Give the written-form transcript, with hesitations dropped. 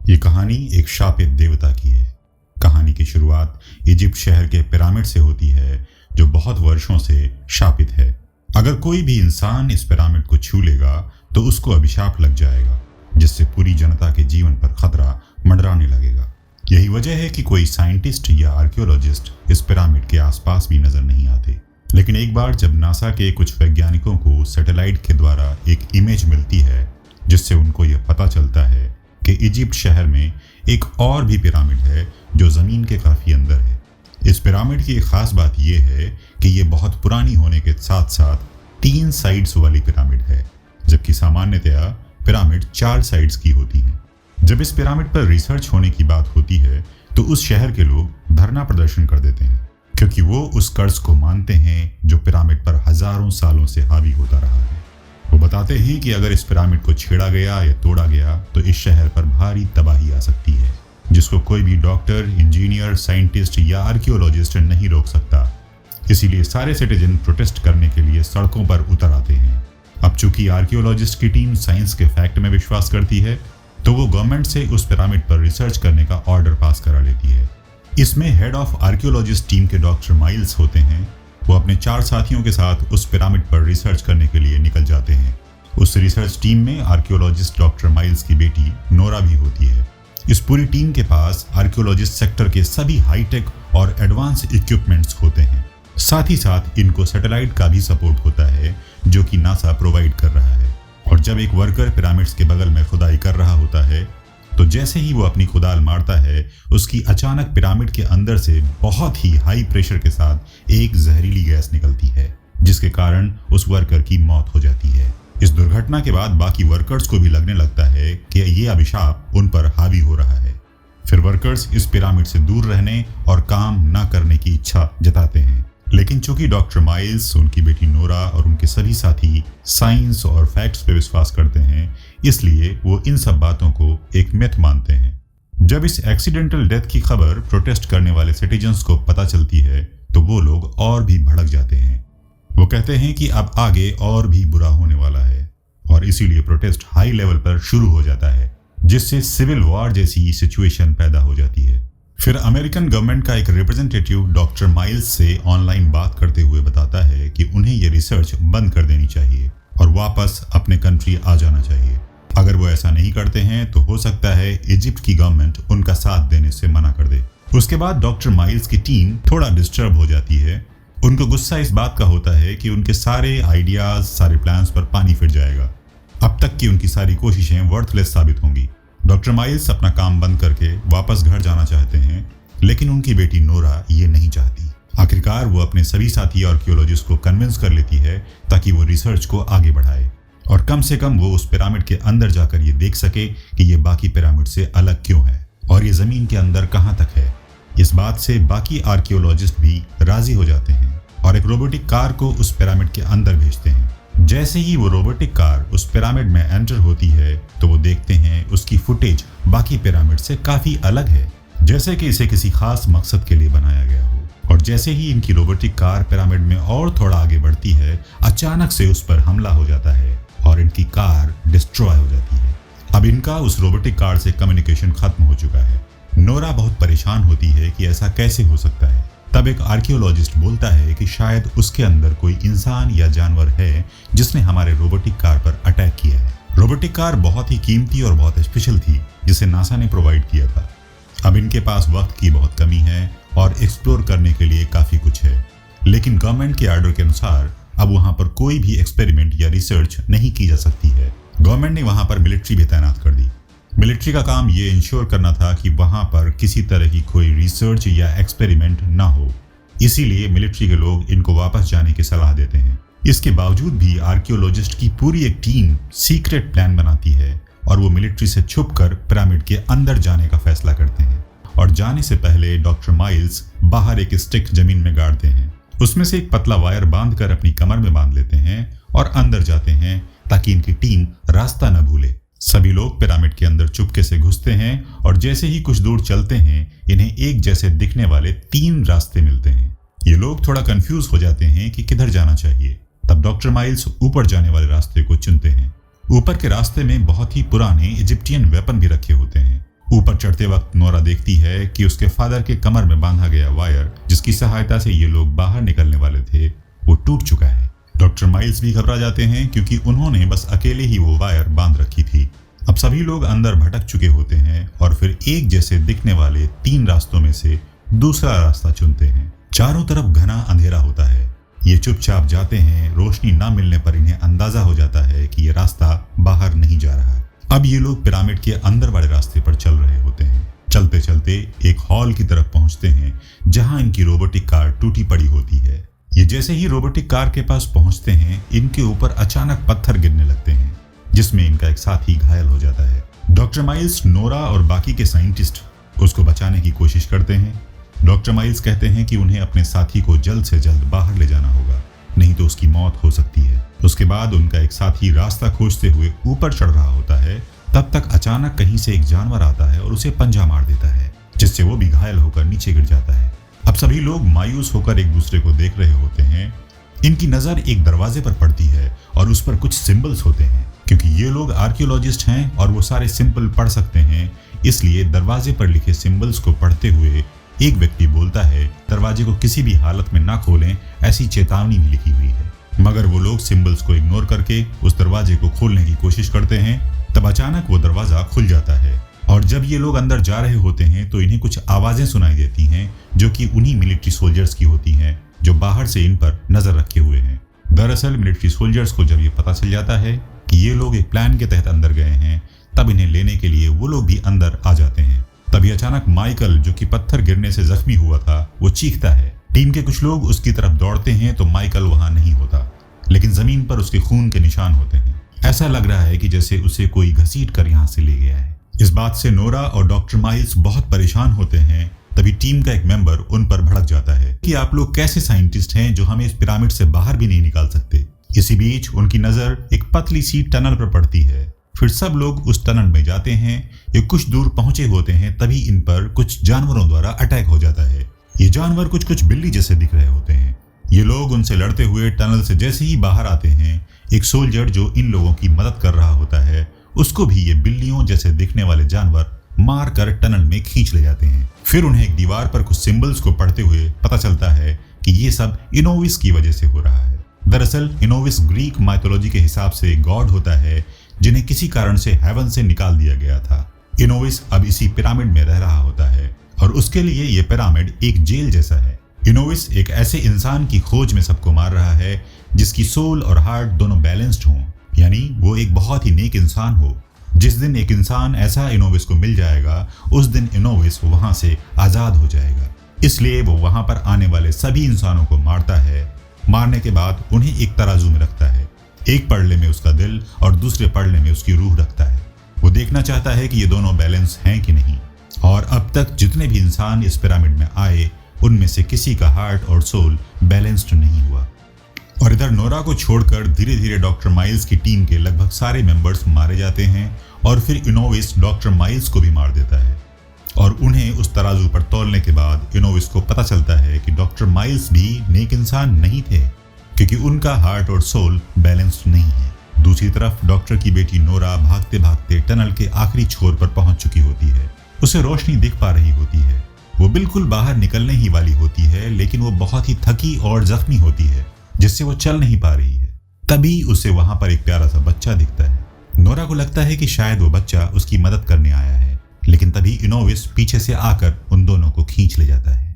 ये कहानी एक शापित देवता की है। कहानी की शुरुआत इजिप्ट शहर के पिरामिड से होती है, जो बहुत वर्षों से शापित है। अगर कोई भी इंसान इस पिरामिड को छू लेगा तो उसको अभिशाप लग जाएगा, जिससे पूरी जनता के जीवन पर खतरा मंडराने लगेगा। यही वजह है कि कोई साइंटिस्ट या आर्कियोलॉजिस्ट इस पिरामिड के आसपास भी नजर नहीं आते। लेकिन एक बार जब नासा के कुछ वैज्ञानिकों को सैटेलाइट के द्वारा एक इमेज मिलती है, जिससे उनको यह पता चलता है कि इजिप्ट शहर में एक और भी पिरामिड है जो ज़मीन के काफ़ी अंदर है। इस पिरामिड की एक ख़ास बात यह है कि ये बहुत पुरानी होने के साथ साथ 3 साइड्स वाली पिरामिड है, जबकि सामान्यतया पिरामिड 4 साइड्स की होती हैं। जब इस पिरामिड पर रिसर्च होने की बात होती है तो उस शहर के लोग धरना प्रदर्शन कर देते हैं, क्योंकि वो उस कर्ज को मानते हैं जो पिरामिड पर हज़ारों सालों से हावी होता रहा है। वो बताते हैं कि अगर इस पिरामिड को छेड़ा गया या तोड़ा गया तो इस शहर पर भारी तबाही आ सकती है, जिसको कोई भी डॉक्टर, इंजीनियर, साइंटिस्ट या आर्कियोलॉजिस्ट नहीं रोक सकता। इसीलिए सारे सिटीजन प्रोटेस्ट करने के लिए सड़कों पर उतर आते हैं। अब चूंकि आर्कियोलॉजिस्ट की टीम साइंस के फैक्ट में विश्वास करती है, तो वो गवर्नमेंट से उस पिरामिड पर रिसर्च करने का ऑर्डर पास करा लेती है। इसमें हेड ऑफ आर्कियोलॉजिस्ट टीम के डॉक्टर माइल्स होते हैं। वो अपने 4 साथियों के साथ उस पिरामिड पर रिसर्च करने के लिए निकल जाते हैं। उस रिसर्च टीम में आर्कियोलॉजिस्ट डॉक्टर माइल्स की बेटी नोरा भी होती है। इस पूरी टीम के पास आर्कियोलॉजिस्ट सेक्टर के सभी हाईटेक और एडवांस इक्विपमेंट्स होते हैं। साथ ही साथ इनको सैटेलाइट का भी सपोर्ट होता है, जो कि नासा प्रोवाइड कर रहा है। और जब एक वर्कर पिरामिड्स के बगल में खुदाई कर रहा होता है, तो जैसे ही वो अपनी खुदाल मारता है, उसकी अचानक पिरामिड के अंदर से बहुत ही हाई प्रेशर के साथ एक जहरीली गैस निकलती है, जिसके कारण उस वर्कर की मौत हो जाती है। इस दुर्घटना के बाद बाकी वर्कर्स को भी लगने लगता है कि ये अभिशाप उन पर हावी हो रहा है। फिर वर्कर्स इस पिरामिड से दूर रहने और काम न करने की इच्छा जताते हैं। लेकिन चूंकि डॉक्टर माइल्स, उनकी बेटी नोरा और उनके सभी साथी साइंस और फैक्ट्स पे विश्वास करते हैं, इसलिए वो इन सब बातों को एक मिथ मानते हैं। जब इस एक्सीडेंटल डेथ की खबर प्रोटेस्ट करने वाले सिटीजन्स को पता चलती है, तो वो लोग और भी भड़क जाते हैं। वो कहते हैं कि अब आगे और भी बुरा होने वाला है, और इसीलिए प्रोटेस्ट हाई लेवल पर शुरू हो जाता है, जिससे सिविल वॉर जैसी सिचुएशन पैदा हो जाती है। फिर अमेरिकन गवर्नमेंट का एक रिप्रेजेंटेटिव डॉक्टर माइल्स से ऑनलाइन बात करते हुए बताता है कि उन्हें ये रिसर्च बंद कर देनी चाहिए और वापस अपने कंट्री आ जाना चाहिए। अगर वो ऐसा नहीं करते हैं तो हो सकता है इजिप्ट की गवर्नमेंट उनका साथ देने से मना कर दे। उसके बाद डॉक्टर माइल्स की टीम थोड़ा डिस्टर्ब हो जाती है। उनको गुस्सा इस बात का होता है कि उनके सारे आइडियाज, सारे प्लान्स पर पानी फिर जाएगा। अब तक की उनकी सारी कोशिशें वर्थलेस साबित होंगी। डॉक्टर माइल्स अपना काम बंद करके वापस घर जाना चाहते हैं, लेकिन उनकी बेटी नोरा ये नहीं चाहती। आखिरकार वो अपने सभी साथी आर्कियोलॉजिस्ट को कन्विंस कर लेती है ताकि वो रिसर्च को आगे बढ़ाए और कम से कम वो उस पिरामिड के अंदर जाकर ये देख सके कि ये बाकी पिरामिड से अलग क्यों है और ये जमीन के अंदर कहाँ तक है। इस बात से बाकी आर्कियोलॉजिस्ट भी राजी हो जाते हैं और एक रोबोटिक कार को उस पिरामिड के अंदर भेजते हैं। जैसे ही वो रोबोटिक कार उस पिरामिड में एंटर होती है, तो वो देखते हैं उसकी फुटेज बाकी पिरामिड से काफी अलग है, जैसे कि इसे किसी खास मकसद के लिए बनाया गया हो। और जैसे ही इनकी रोबोटिक कार पिरामिड में और थोड़ा आगे बढ़ती है, अचानक से उस पर हमला हो जाता है और इनकी कार डिस्ट्रॉय हो जाती है। अब इनका उस रोबोटिक कार से कम्युनिकेशन खत्म हो चुका है। नोरा बहुत परेशान होती है कि ऐसा कैसे हो सकता है। तब एक आर्कियोलॉजिस्ट बोलता है कि शायद उसके अंदर कोई इंसान या जानवर है जिसने हमारे रोबोटिक कार पर अटैक किया है। रोबोटिक कार बहुत ही कीमती और बहुत स्पेशल थी, जिसे नासा ने प्रोवाइड किया था। अब इनके पास वक्त की बहुत कमी है और एक्सप्लोर करने के लिए काफ़ी कुछ है, लेकिन गवर्नमेंट के आर्डर के अनुसार अब वहाँ पर कोई भी एक्सपेरिमेंट या रिसर्च नहीं की जा सकती है। गवर्नमेंट ने वहाँ पर मिलिट्री भी तैनात कर दी। मिलिट्री का काम ये इंश्योर करना था कि वहाँ पर किसी तरह की कोई रिसर्च या एक्सपेरिमेंट ना हो। इसीलिए मिलिट्री के लोग इनको वापस जाने की सलाह देते हैं। इसके बावजूद भी आर्कियोलॉजिस्ट की पूरी एक टीम सीक्रेट प्लान बनाती है और वो मिलिट्री से छुपकर पिरामिड के अंदर जाने का फैसला करते हैं। और जाने से पहले डॉक्टर माइल्स बाहर एक स्टिक जमीन में गाड़ते हैं उसमें से एक पतला वायर बांधकर अपनी कमर में बांध लेते हैं और अंदर जाते हैं ताकि इनकी टीम रास्ता न भूले। सभी लोग पिरामिड के अंदर चुपके से घुसते हैं और जैसे ही कुछ दूर चलते हैं इन्हें एक जैसे दिखने वाले 3 रास्ते मिलते हैं। ये लोग थोड़ा कंफ्यूज हो जाते हैं कि किधर जाना चाहिए। तब डॉक्टर माइल्स ऊपर जाने वाले रास्ते को चुनते हैं। ऊपर के रास्ते में बहुत ही पुराने इजिप्टियन वेपन भी रखे होते हैं। ऊपर चढ़ते वक्त नोरा देखती है कि उसके फादर के कमर में बांधा गया वायर जिसकी सहायता से ये लोग बाहर निकलने वाले थे वो टूट चुका है। डॉक्टर माइल्स भी घबरा जाते हैं क्योंकि उन्होंने बस अकेले ही वो वायर बांध रखी थी। अब सभी लोग अंदर भटक चुके होते हैं और फिर एक जैसे दिखने वाले 3 रास्तों में से दूसरा रास्ता चुनते हैं। चारों तरफ घना अंधेरा होता है। ये चुपचाप जाते हैं। रोशनी ना मिलने पर इन्हें अंदाजा हो जाता है कि ये रास्ता बाहर नहीं जा रहा। अब ये लोग पिरामिड के अंदर वाले रास्ते पर चल रहे होते हैं। चलते चलते एक हॉल की तरफ पहुंचते हैं जहां इनकी रोबोटिक कार टूटी पड़ी होती है। ये जैसे ही रोबोटिक कार के पास पहुंचते हैं इनके ऊपर अचानक पत्थर गिरने लगते हैं जिसमें इनका एक साथी घायल हो जाता है। डॉक्टर माइल्स, नोरा और बाकी के साइंटिस्ट उसको बचाने की कोशिश करते हैं। डॉक्टर माइल्स कहते हैं कि उन्हें अपने साथी को जल्द से जल्द बाहर ले जाना होगा, नहीं तो उसकी मौत हो सकती है। उसके बाद उनका एक साथी रास्ता खोजते हुए ऊपर चढ़ रहा होता है। तब तक अचानक कहीं से एक जानवर आता है और उसे पंजा मार देता है जिससे वो भी घायल होकर नीचे गिर जाता है। अब सभी लोग मायूस होकर एक दूसरे को देख रहे होते हैं। इनकी नजर एक दरवाजे पर पड़ती है और उस पर कुछ सिंबल्स होते हैं। क्योंकि ये लोग आर्कियोलॉजिस्ट हैं और वो सारे सिंबल पढ़ सकते हैं, इसलिए दरवाजे पर लिखे सिंबल्स को पढ़ते हुए एक व्यक्ति बोलता है दरवाजे को किसी भी हालत में ना खोलें, ऐसी चेतावनी भी लिखी हुई है। मगर वो लोग सिंबल्स को इग्नोर करके उस दरवाजे को खोलने की कोशिश करते हैं। तब अचानक वो दरवाजा खुल जाता है और जब ये लोग अंदर जा रहे होते हैं तो इन्हें कुछ आवाजें सुनाई देती हैं जो कि उन्हीं मिलिट्री सोल्जर्स की होती हैं जो बाहर से इन पर नजर रखे हुए हैं। दरअसल मिलिट्री सोल्जर्स को जब ये पता चल जाता है कि ये लोग एक प्लान के तहत अंदर गए हैं, तब इन्हें लेने के लिए वो लोग भी अंदर आ जाते हैं। तभी अचानक माइकल, जो कि पत्थर गिरने से जख्मी हुआ था, वो चीखता है। टीम के कुछ लोग उसकी तरफ दौड़ते हैं तो माइकल वहां नहीं होता, लेकिन जमीन पर उसके खून के निशान होते हैं। ऐसा लग रहा है कि जैसे उसे कोई घसीट कर यहाँ से ले गया है। इस बात से नोरा और डॉक्टर माइल्स बहुत परेशान होते हैं। तभी टीम का एक मेंबर उन पर भड़क जाता है कि आप लोग कैसे साइंटिस्ट हैं जो हमें इस पिरामिड से बाहर भी नहीं निकाल सकते। इसी बीच उनकी नजर एक पतली सी टनल पर पड़ती है। फिर सब लोग उस टनल में जाते हैं। ये कुछ दूर पहुंचे होते हैं तभी इन पर कुछ जानवरों द्वारा अटैक हो जाता है। ये जानवर कुछ बिल्ली जैसे दिख रहे होते हैं। ये लोग उनसे लड़ते हुए टनल से जैसे ही बाहर आते हैं, एक सोल्जर जो इन लोगों की मदद कर रहा होता है उसको भी ये बिल्लियों जैसे दिखने वाले जानवर मार कर टनल में खींच ले जाते हैं। फिर उन्हें एक दीवार पर कुछ सिंबल्स को पढ़ते हुए पता चलता है कि ये सब इनोविस की वजह से हो रहा है। दरअसल इनोविस ग्रीक माइथोलॉजी के हिसाब से एक गॉड होता है जिन्हें किसी कारण से हेवन से निकाल दिया गया था। इनोविस अब इसी पिरामिड में रह रहा होता है और उसके लिए ये पिरामिड एक जेल जैसा है। इनोविस एक ऐसे इंसान की खोज में सबको मार रहा है जिसकी सोल और हार्ट दोनों बैलेंस्ड हों, यानी वो एक बहुत ही नेक इंसान हो। जिस दिन एक इंसान ऐसा इनोविस को मिल जाएगा उस दिन इनोविस वहां से आजाद हो जाएगा। इसलिए वो वहां पर आने वाले सभी इंसानों को मारता है। मारने के बाद उन्हें एक तराजू में रखता है। एक पड़ले में उसका दिल और दूसरे पड़ले में उसकी रूह रखता है। वो देखना चाहता है कि ये दोनों बैलेंस हैं कि नहीं। और अब तक जितने भी इंसान इस पिरामिड में आए उनमें से किसी का हार्ट और सोल बैलेंस्ड नहीं हुआ। और इधर नोरा को छोड़कर धीरे धीरे डॉक्टर माइल्स की टीम के लगभग सारे मेंबर्स मारे जाते हैं और फिर इनोविस डॉक्टर माइल्स को भी मार देता है। और उन्हें उस तराजू पर तौलने के बाद इनोविस को पता चलता है कि डॉक्टर माइल्स भी नेक इंसान नहीं थे क्योंकि उनका हार्ट और सोल बैलेंस्ड नहीं है। दूसरी तरफ डॉक्टर की बेटी नोरा भागते भागते टनल के आखिरी छोर पर पहुंच चुकी होती है। उसे रोशनी दिख पा रही होती है। वो बिल्कुल बाहर निकलने ही वाली होती है, लेकिन वो बहुत ही थकी और जख्मी होती है जिससे वो चल नहीं पा रही है। तभी उसे वहां पर एक प्यारा सा बच्चा दिखता है। नोरा को लगता है कि शायद वो बच्चा उसकी मदद करने आया है, लेकिन तभी इनोविस पीछे से आकर उन दोनों को खींच ले जाता है।